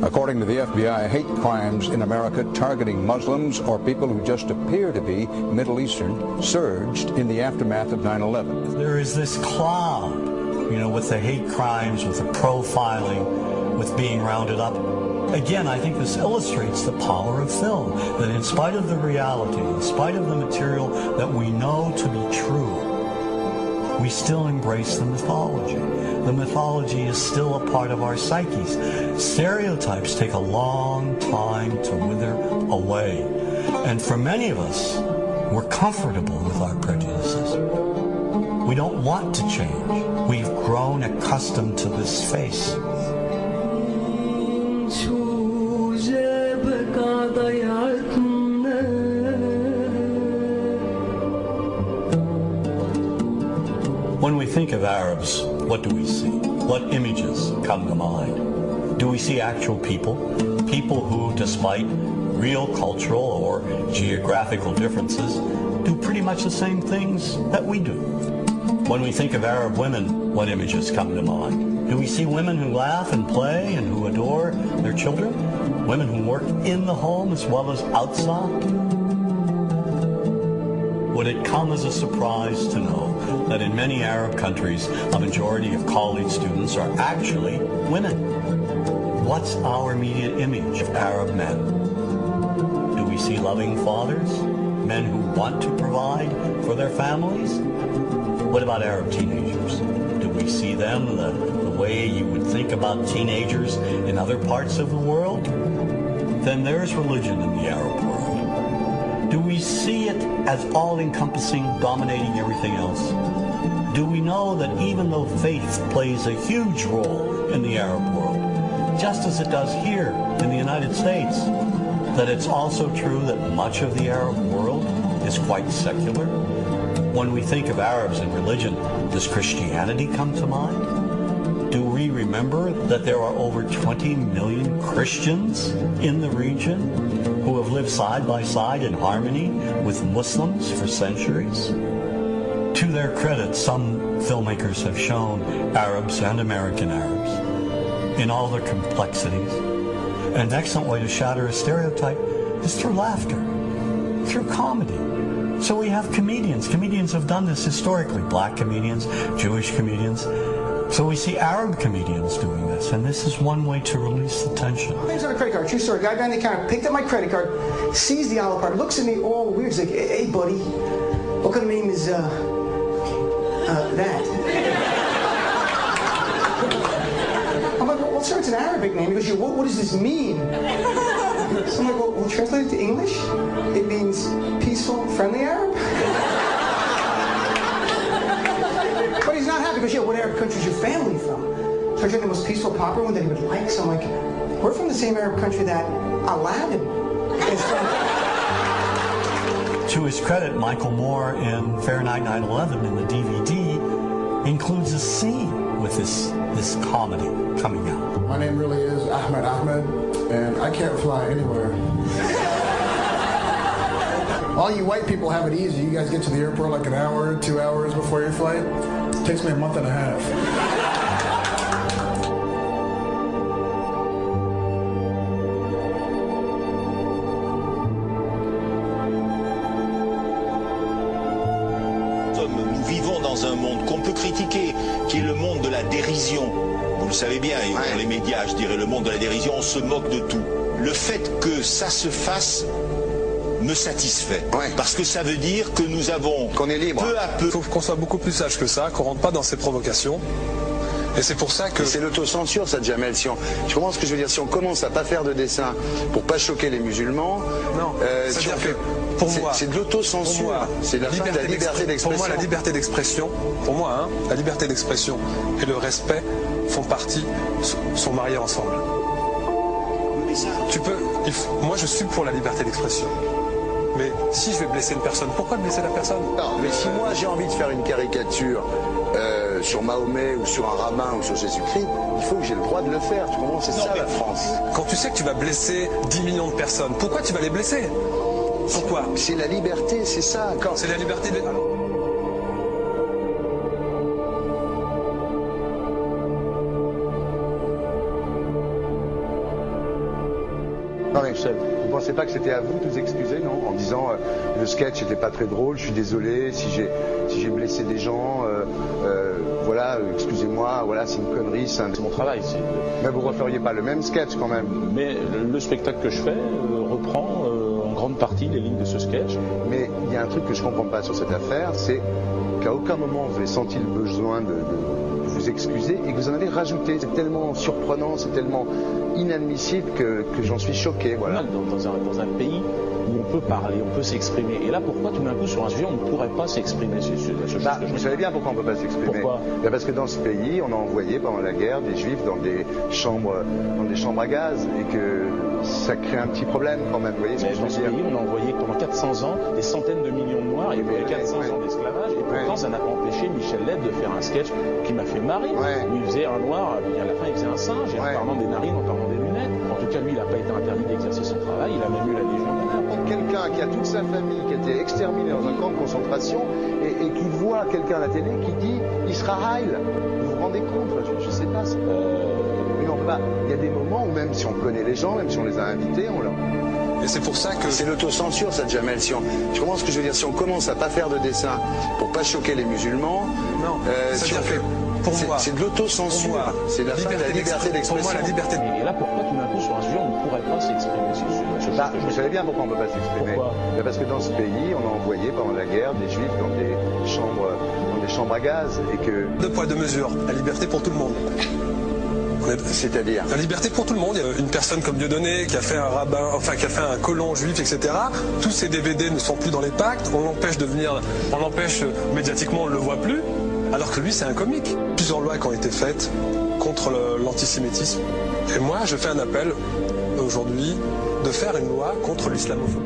According to the FBI, hate crimes in America targeting Muslims or people who just appear to be Middle Eastern surged in the aftermath of 9/11. There is this cloud, with the hate crimes, with the profiling, with being rounded up. Again, I think this illustrates the power of film, that in spite of the reality, in spite of the material that we know to be true, we still embrace the mythology. The mythology is still a part of our psyches. Stereotypes take a long time to wither away. And for many of us, we're comfortable with our prejudices. We don't want to change. We've grown accustomed to this face. When we think of Arabs, what do we see? What images come to mind? Do we see actual people? People who, despite real cultural or geographical differences, do pretty much the same things that we do. When we think of Arab women, what images come to mind? Do we see women who laugh and play and who adore their children? Women who work in the home as well as outside? Would it come as a surprise to know that in many Arab countries, a majority of college students are actually women? What's our immediate image of Arab men? Do we see loving fathers? Men who want to provide for their families? What about Arab teenagers? Do we see them the way you would think about teenagers in other parts of the world? Then there's religion in the Arab world. Do we see it as all-encompassing, dominating everything else? Do we know that even though faith plays a huge role in the Arab world, just as it does here in the United States, that it's also true that much of the Arab world is quite secular? When we think of Arabs and religion, does Christianity come to mind? Do we remember that there are over 20 million Christians in the region who have lived side by side in harmony with Muslims for centuries? To their credit, some filmmakers have shown Arabs and American Arabs in all their complexities. An excellent way to shatter a stereotype is through laughter, through comedy. So we have comedians. Comedians have done this historically. Black comedians, Jewish comedians. So we see Arab comedians doing this, and this is one way to release the tension. My name's on a credit card, true story. Guy behind the counter picked up my credit card, sees the Olive card, looks at me all weird. He's like, hey, buddy, what kind of name is, that? I'm like, well, sir, it's an Arabic name. He goes, yeah, what does this mean? So I'm like, well, translate it to English? It means peaceful, friendly Arab? But he's not happy because, yeah, what Arab country is your family from? So I tried the most peaceful, popular one that he would like. So I'm like, we're from the same Arab country that Aladdin is from. To his credit, Michael Moore in Fahrenheit 9/11 in the DVD includes a scene with this comedy coming out. My name really is Ahmed Ahmed, and I can't fly anywhere. All you white people have it easy. You guys get to the airport like an hour, 2 hours before your flight. It takes me a month and a half. Nous vivons dans un monde qu'on peut critiquer, qui est le monde de la dérision. Vous le savez bien, dans les médias, je dirais le monde de la dérision, on se moque de tout. Le fait que ça se fasse me satisfait. Parce que ça veut dire que nous avons, qu'on est libre. Peu à peu... Il faut qu'on soit beaucoup plus sage que ça, qu'on rentre pas dans ces provocations. Et c'est pour ça que... C'est l'autocensure, ça, Jamel. Tu comprends ce que je veux dire? Si on commence à pas faire de dessin pour pas choquer les musulmans... Non, c'est-à-dire que pour moi... C'est de l'autocensure. C'est la fin de la liberté d'expression. Pour moi, la liberté d'expression, la liberté d'expression et le respect font partie, sont mariés ensemble. Moi, je suis pour la liberté d'expression. Mais si je vais blesser une personne, pourquoi blesser la personne? Non, mais si moi j'ai envie de faire une caricature sur Mahomet ou sur un rabbin ou sur Jésus-Christ, il faut que j'ai le droit de le faire. Tu comprends? C'est ça la France. Quand tu sais que tu vas blesser 10 millions de personnes, pourquoi tu vas les blesser? Pourquoi? C'est la liberté, c'est ça. C'est la liberté de... échelle. Vous pensez pas que c'était à vous de vous excuser, non? En disant le sketch n'était pas très drôle, je suis désolé si j'ai blessé des gens, voilà, excusez-moi, voilà, c'est une connerie, c'est mon travail. Mais vous referiez pas le même sketch quand même? Mais le spectacle que je fais reprend en grande partie les lignes de ce sketch. Mais il y a un truc que je comprends pas sur cette affaire, c'est qu'à aucun moment vous avez senti le besoin de vous excuser et que vous en avez rajouté. C'est tellement surprenant, c'est tellement inadmissible que j'en suis choqué. Voilà. Dans un pays où on peut parler, on peut s'exprimer. Et là, pourquoi tout d'un coup, sur un sujet, on ne pourrait pas s'exprimer vous savez bien pourquoi on ne peut pas s'exprimer. Pourquoi? Parce que dans ce pays, on a envoyé pendant la guerre des juifs dans des chambres à gaz et que ça crée un petit problème quand même. Vous voyez ce que je veux dire? Dans ce pays, on a envoyé pendant 400 ans des centaines de millions de Noirs et 400 ans d'esclavage. Et pourtant, ça n'a pas empêché Michel Leb de faire un sketch qui m'a fait marrer. Où il faisait un noir, et à la fin, il faisait un singe, et en parlant des narines, en parlant des lunettes. En tout cas, lui, il n'a pas été interdit d'exercer son travail. Il a même eu la Légion d'honneur. Quelqu'un qui a toute sa famille qui a été exterminé dans un camp de concentration et qui voit quelqu'un à la télé qui dit Israël. Vous vous rendez compte? Je sais pas. Mais on peut pas. Il y a des moments où même si on connaît les gens, même si on les a invités, on leur... Et c'est pour ça que... C'est l'autocensure, ça, Jamel. Je comprends ce que je veux dire. Si on commence à pas faire de dessin pour pas choquer les musulmans, non, c'est de l'autocensure. C'est la fin de la liberté d'expression. Pour moi, la liberté. Et là, pourquoi tout d'un coup, sur un sujet, on ne pourrait pas s'exprimer sur ce sujet? Vous savez bien pourquoi on ne peut pas s'exprimer. Parce que dans ce pays, on a envoyé pendant la guerre des juifs dans des chambres à gaz et que... Deux poids, deux mesures. La liberté pour tout le monde. C'est-à-dire la liberté pour tout le monde. Il y a une personne comme Dieudonné qui a fait un rabbin, enfin qui a fait un colon juif, etc. Tous ces DVD ne sont plus dans les pactes. On l'empêche de venir, on l'empêche médiatiquement, on ne le voit plus. Alors que lui, c'est un comique. Plusieurs lois qui ont été faites contre l'antisémitisme. Et moi, je fais un appel aujourd'hui de faire une loi contre l'islamophobie.